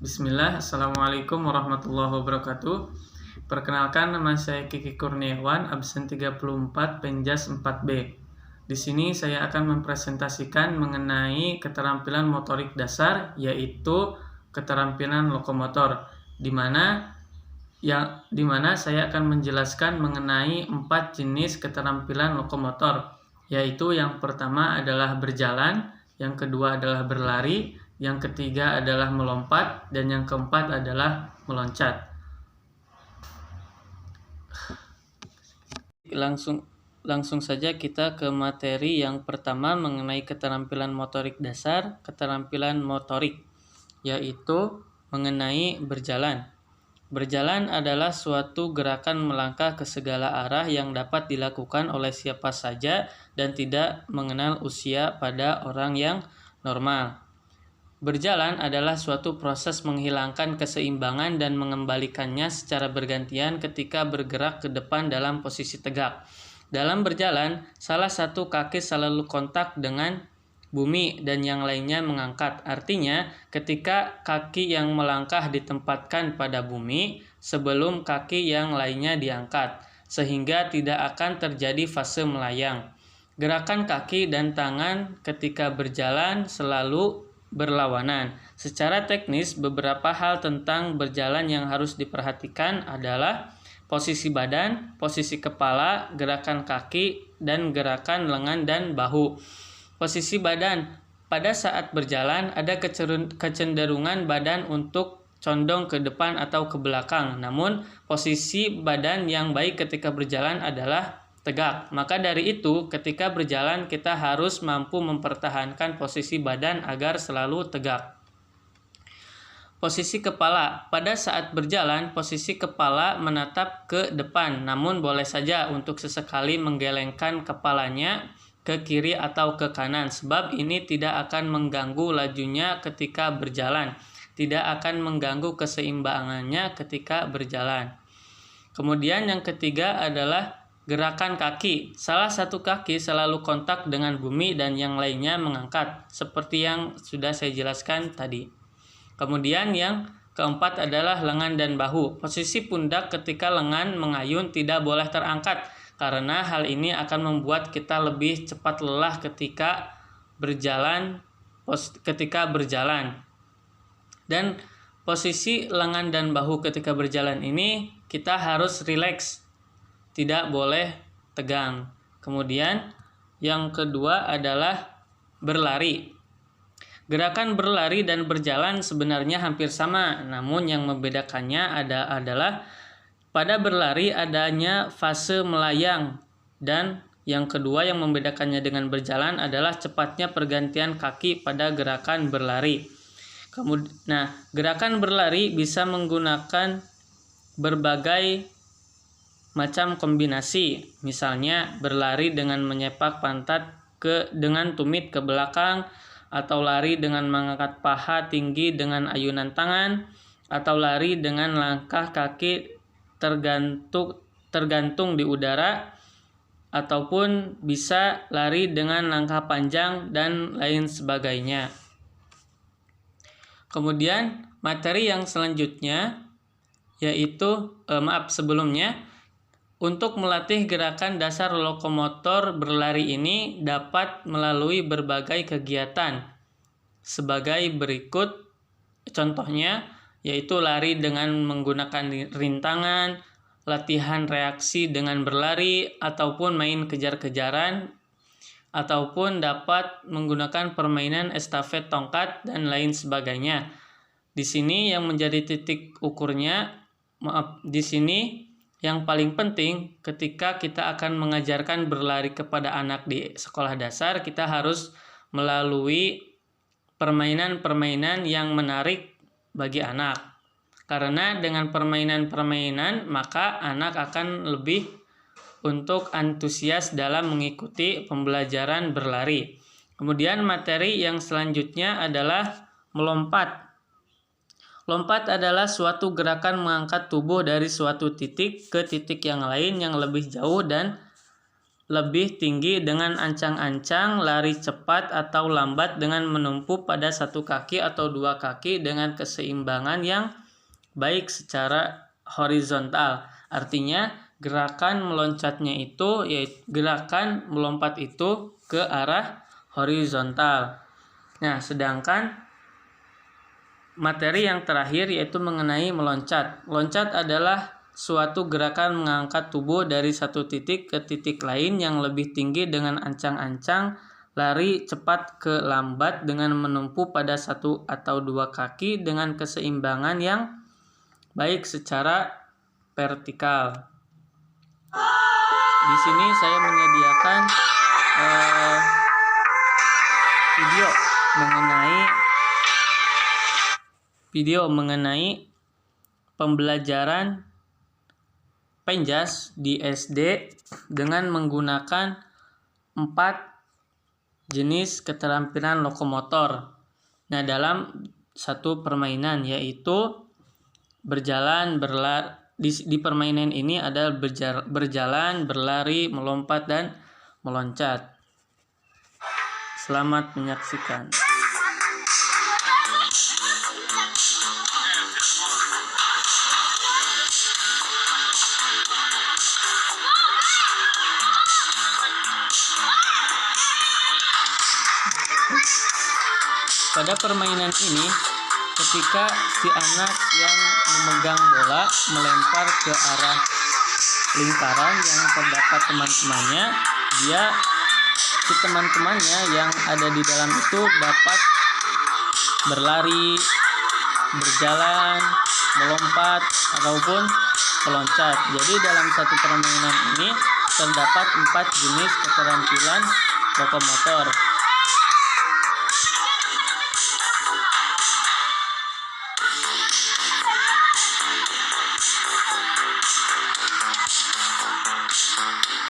Bismillah, Assalamualaikum warahmatullahi wabarakatuh. Perkenalkan, nama saya Kiki Kurniawan, absen 34, Penjas 4B. Di sini saya akan mempresentasikan mengenai keterampilan motorik dasar, yaitu keterampilan lokomotor, di mana saya akan menjelaskan mengenai 4 jenis keterampilan lokomotor, yaitu yang pertama adalah berjalan, yang kedua adalah berlari, yang ketiga adalah melompat, dan yang keempat adalah meloncat. Langsung saja kita ke materi yang pertama mengenai keterampilan motorik dasar, keterampilan motorik, yaitu mengenai berjalan. Berjalan adalah suatu gerakan melangkah ke segala arah yang dapat dilakukan oleh siapa saja dan tidak mengenal usia pada orang yang normal. Berjalan adalah suatu proses menghilangkan keseimbangan dan mengembalikannya secara bergantian ketika bergerak ke depan dalam posisi tegak. Dalam berjalan, salah satu kaki selalu kontak dengan bumi dan yang lainnya mengangkat. Artinya, ketika kaki yang melangkah ditempatkan pada bumi sebelum kaki yang lainnya diangkat, sehingga tidak akan terjadi fase melayang. Gerakan kaki dan tangan ketika berjalan selalu berlawanan. Secara teknis, beberapa hal tentang berjalan yang harus diperhatikan adalah posisi badan, posisi kepala, gerakan kaki, dan gerakan lengan dan bahu. Posisi badan. Pada saat berjalan, ada kecenderungan badan untuk condong ke depan atau ke belakang. Namun, posisi badan yang baik ketika berjalan adalah tegak. Maka dari itu, ketika berjalan kita harus mampu mempertahankan posisi badan agar selalu tegak. Posisi kepala. Pada saat berjalan, posisi kepala menatap ke depan, namun boleh saja untuk sesekali menggelengkan kepalanya ke kiri atau ke kanan, sebab ini tidak akan mengganggu lajunya ketika berjalan, tidak akan mengganggu keseimbangannya ketika berjalan. Kemudian yang ketiga adalah gerakan kaki. Salah satu kaki selalu kontak dengan bumi dan yang lainnya mengangkat, seperti yang sudah saya jelaskan tadi. Kemudian yang keempat adalah lengan dan bahu. Posisi pundak ketika lengan mengayun tidak boleh terangkat, karena hal ini akan membuat kita lebih cepat lelah ketika berjalan. Dan posisi lengan dan bahu ketika berjalan ini kita harus rileks, tidak boleh tegang. Kemudian yang kedua adalah berlari. Gerakan berlari dan berjalan sebenarnya hampir sama, namun yang membedakannya adalah pada berlari adanya fase melayang, dan yang kedua yang membedakannya dengan berjalan adalah cepatnya pergantian kaki pada gerakan berlari. Gerakan berlari bisa menggunakan berbagai macam kombinasi, misalnya berlari dengan menyepak pantat dengan tumit ke belakang, atau lari dengan mengangkat paha tinggi dengan ayunan tangan, atau lari dengan langkah kaki tergantung di udara, ataupun bisa lari dengan langkah panjang dan lain sebagainya. Kemudian materi yang selanjutnya yaitu sebelumnya, untuk melatih gerakan dasar lokomotor berlari ini dapat melalui berbagai kegiatan sebagai berikut. Contohnya yaitu lari dengan menggunakan rintangan, latihan reaksi dengan berlari, ataupun main kejar-kejaran, ataupun dapat menggunakan permainan estafet tongkat dan lain sebagainya. Di sini yang menjadi titik ukurnya, di sini yang paling penting ketika kita akan mengajarkan berlari kepada anak di sekolah dasar, kita harus melalui permainan-permainan yang menarik bagi anak. Karena dengan permainan-permainan maka anak akan lebih untuk antusias dalam mengikuti pembelajaran berlari. Kemudian materi yang selanjutnya adalah melompat. Lompat adalah suatu gerakan mengangkat tubuh dari suatu titik ke titik yang lain yang lebih jauh dan lebih tinggi dengan ancang-ancang, lari cepat atau lambat dengan menumpu pada satu kaki atau dua kaki dengan keseimbangan yang baik secara horizontal. Artinya gerakan meloncatnya itu yaitu gerakan melompat itu ke arah horizontal. Nah, sedangkan materi yang terakhir yaitu mengenai meloncat. Meloncat adalah suatu gerakan mengangkat tubuh dari satu titik ke titik lain yang lebih tinggi dengan ancang-ancang, lari cepat ke lambat dengan menumpu pada satu atau dua kaki dengan keseimbangan yang baik secara vertikal. Di sini saya menyediakan video mengenai pembelajaran penjas di SD dengan menggunakan 4 jenis keterampilan lokomotor. Nah, dalam satu permainan yaitu berjalan, di permainan ini ada berjalan, berlari, melompat, dan meloncat. Selamat menyaksikan. Pada permainan ini, ketika si anak yang memegang bola melempar ke arah lingkaran yang terdapat teman-temannya, si teman-temannya yang ada di dalam itu dapat berlari, berjalan, melompat, ataupun meloncat. Jadi dalam satu permainan ini terdapat 4 jenis keterampilan lokomotor.